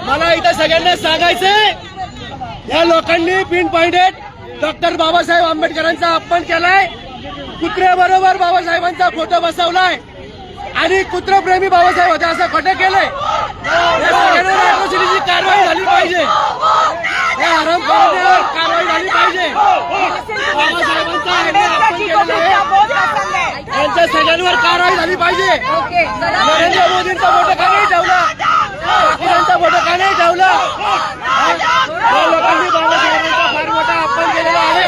मला इथं सगळ्यांना सांगायचंय, या लोकांनी पिन पॉइंटेड डॉक्टर बाबासाहेब आंबेडकरांचा अपमान केलाय, कुत्र्याबरोबर बाबासाहेबांचा फोटो बसवलाय आणि कुत्रप्रेमी बाबासाहेब होते असं खोटं केलंय। या सगळ्यांवर ॲट्रॉसिटीची कारवाई झाली पाहिजे, या हरामखोरांवर कारवाई झाली पाहिजे। बाबासाहेबांचा अपमान केलेला आहे, त्यांच्या सगळ्यांवर कारवाई झाली पाहिजे। नरेंद्र मोदींचा फोटो का नाही ठेवला, ठाकरेंचा फोटो का नाही ठेवला? या लोकांनी बाबासाहेबांचा फार मोठा अपमान केलेला आहे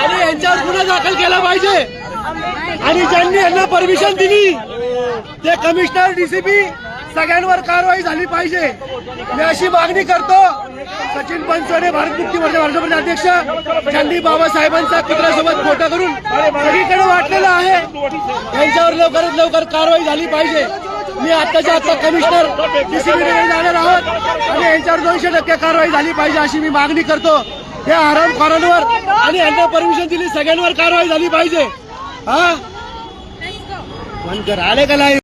आणि यांच्यावर गुन्हा दाखल केला पाहिजे। आणि ज्यांनी यांना परमिशन दिली ते कमिशनर, डीसीपी सगळ्यांवर कारवाई झाली पाहिजे। मी अशी मागणी करतो, सचिन बनसोडे भारत मुक्ती मोर्चा भाजपचे अध्यक्ष, ज्यांनी बाबासाहेबांचा कुत्र्यासोबत फोटो करून सगळीकडे वाटलेला आहे, यांच्यावर लवकरात लवकर कारवाई झाली पाहिजे। मी आत्ताच्या आत्ता कमिशनर, डीसीपीकडे जाणार आहोत आणि यांच्यावर 200% कारवाई झाली पाहिजे अशी मी मागणी करतो। या हरामखोरांवर आणि यांना परमिशन दिली सगळ्यांवर कारवाई झाली पाहिजे। हा बंद कर, आले का लाईव्ह?